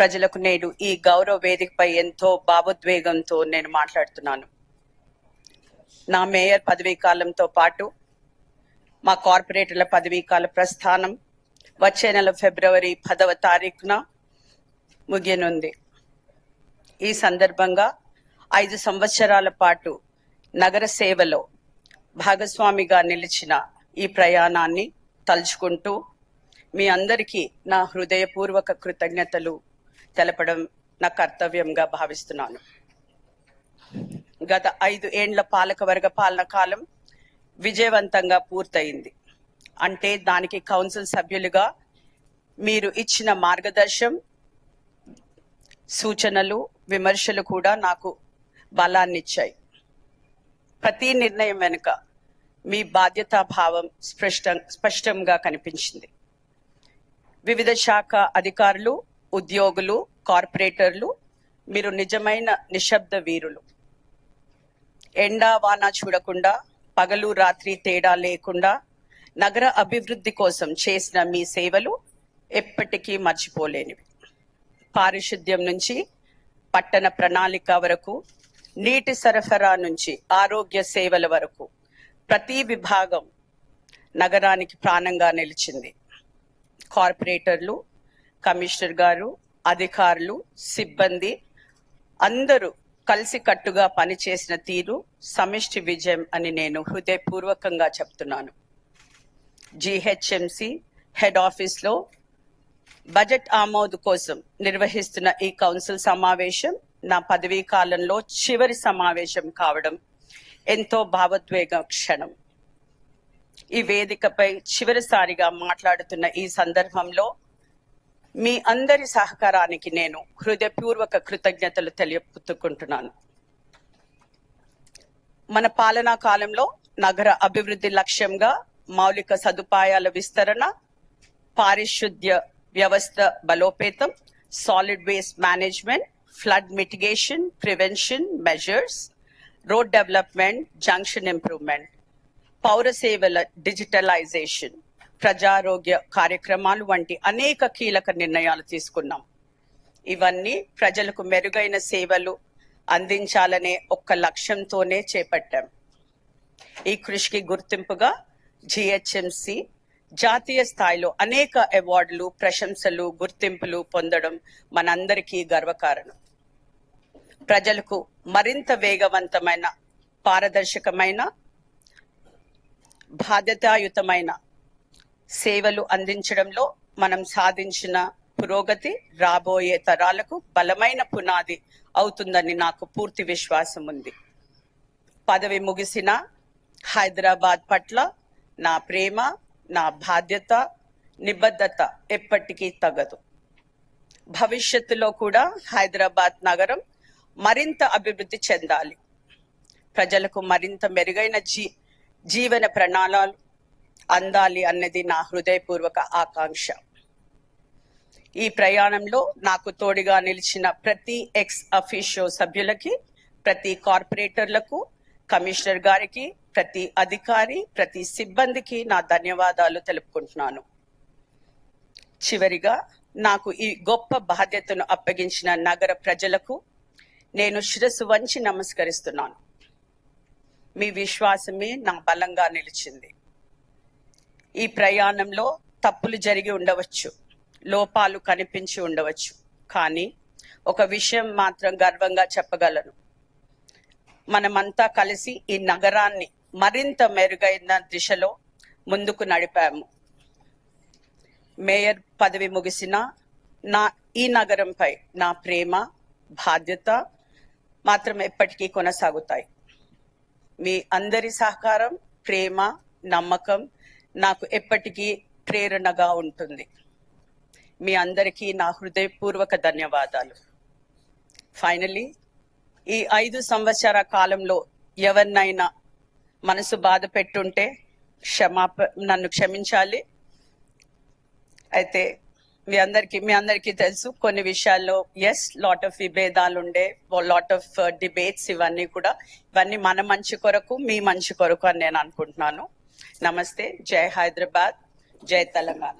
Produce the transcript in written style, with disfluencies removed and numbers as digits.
ప్రజలకు నేడు ఈ గౌరవ వేదికపై ఎంతో భావోద్వేగంతో నేను మాట్లాడుతున్నాను. నా మేయర్ పదవీ కాలంతో పాటు మా కార్పొరేటర్ల పదవీ కాల ప్రస్థానం వచ్చే నెల ఫిబ్రవరి 10వ తారీఖున ముగియనుంది. ఈ సందర్భంగా 5 సంవత్సరాల పాటు నగర సేవలో భాగస్వామిగా నిలిచిన ఈ ప్రయాణాన్ని తలుచుకుంటూ మీ అందరికీ నా హృదయపూర్వక కృతజ్ఞతలు తెలపడం నా కర్తవ్యంగా భావిస్తున్నాను. గత 5 ఏండ్ల పాలకవర్గ పాలన కాలం విజయవంతంగా పూర్తయింది. అంటే దానికి కౌన్సిల్ సభ్యులుగా మీరు ఇచ్చిన మార్గదర్శనం, సూచనలు, విమర్శలు కూడా నాకు బలాన్నిచ్చాయి. ప్రతి నిర్ణయం వెనుక మీ బాధ్యతాభావం స్పష్టంగా కనిపించింది. వివిధ శాఖ అధికారులు, ఉద్యోగులు, కార్పొరేటర్లు, మీరు నిజమైన నిశ్శబ్ద వీరులు. ఎండా వాన చూడకుండా, పగలు రాత్రి తేడా లేకుండా నగర అభివృద్ధి కోసం చేసిన మీ సేవలు ఎప్పటికీ మర్చిపోలేనివి. పారిశుద్ధ్యం నుంచి పట్టణ ప్రణాళిక వరకు, నీటి సరఫరా నుంచి ఆరోగ్య సేవల వరకు ప్రతి విభాగం నగరానికి ప్రాణంగా నిలిచింది. కార్పొరేటర్లు, కమిషనర్ గారు, అధికారులు, సిబ్బంది అందరూ కలిసికట్టుగా పనిచేసిన తీరు సమిష్టి విజయం అని నేను హృదయపూర్వకంగా చెప్తున్నాను. GHMC హెడ్ ఆఫీస్లో బడ్జెట్ ఆమోదు కోసం నిర్వహిస్తున్న ఈ కౌన్సిల్ సమావేశం నా పదవీ కాలంలో చివరి సమావేశం కావడం ఎంతో భావోద్వేగ క్షణం. ఈ వేదికపై చివరిసారిగా మాట్లాడుతున్న ఈ సందర్భంలో మీ అందరి సహకారానికి నేను హృదయపూర్వక కృతజ్ఞతలు తెలియపుచ్చుకుంటున్నాను. మన పాలనా కాలంలో నగర అభివృద్ధి లక్ష్యంగా మౌలిక సదుపాయాల విస్తరణ, పారిశుద్ధ్య వ్యవస్థ బలోపేతం, solid waste management, flood mitigation, prevention measures, road development, junction improvement, పౌర సేవల డిజిటలైజేషన్, ప్రజారోగ్య కార్యక్రమాలు వంటి అనేక కీలక నిర్ణయాలు తీసుకున్నాం. ఇవన్నీ ప్రజలకు మెరుగైన సేవలు అందించాలనే ఒక్క లక్ష్యంతోనే చేపట్టాం. ఈ కృషికి గుర్తింపుగా GHMC జాతీయ స్థాయిలో అనేక అవార్డులు, ప్రశంసలు, గుర్తింపులు పొందడం మనందరికీ గర్వకారణం. ప్రజలకు మరింత వేగవంతమైన, పారదర్శకమైన, బాధ్యతాయుతమైన సేవలు అందించడంలో మనం సాధించిన పురోగతి రాబోయే తరాలకు బలమైన పునాది అవుతుందని నాకు పూర్తి విశ్వాసం ఉంది. పదవి ముగిసిన హైదరాబాద్ పట్ల నా ప్రేమ, నా బాధ్యత, నిబద్ధత ఎప్పటికీ తగ్గదు. భవిష్యత్తులో కూడా హైదరాబాద్ నగరం మరింత అభివృద్ధి చెందాలి. ప్రజలకు మరింత మెరుగైన జీవన ప్రణాళికలు అందాలి అన్నది నా హృదయపూర్వక ఆకాంక్ష. ఈ ప్రయాణంలో నాకు తోడుగా నిలిచిన ప్రతి ఎక్స్ అఫీషియో సభ్యులకి, ప్రతి కార్పొరేటర్లకు, కమిషనర్ గారికి, ప్రతి అధికారి, ప్రతి సిబ్బందికి నా ధన్యవాదాలు తెలుపుకుంటున్నాను. చివరిగా నాకు ఈ గొప్ప బాధ్యతను అప్పగించిన నగర ప్రజలకు నేను శిరస్సు వంచి నమస్కరిస్తున్నాను. మీ విశ్వాసమే నా బలంగా నిలిచింది. ఈ ప్రయాణంలో తప్పులు జరిగి ఉండవచ్చు, లోపాలు కనిపించి ఉండవచ్చు, కానీ ఒక విషయం మాత్రం గర్వంగా చెప్పగలను. మనమంతా కలిసి ఈ నగరాన్ని మరింత మెరుగైన దిశలో ముందుకు నడిపాము. మేయర్ పదవి ముగిసిన ఈ నగరంపై నా ప్రేమ, బాధ్యత మాత్రం ఎప్పటికీ కొనసాగుతాయి. మీ అందరి సహకారం, ప్రేమ, నమ్మకం నాకు ఎప్పటికీ ప్రేరణగా ఉంటుంది. మీ అందరికీ నా హృదయపూర్వక ధన్యవాదాలు. ఫైనలీ, ఈ 5 సంవత్సర కాలంలో ఎవరినైనా మనసు బాధ పెట్టుంటే నన్ను క్షమించాలి. అయితే మీ అందరికీ తెలుసు, కొన్ని విషయాల్లో లాట్ ఆఫ్ విభేదాలు ఉండే, లాట్ ఆఫ్ డిబేట్స్, ఇవన్నీ మన మంచి కొరకు, మీ మంచి కొరకు అని నేను అనుకుంటున్నాను. నమస్తే. జై హైదరాబాద్, జై తెలంగాణ.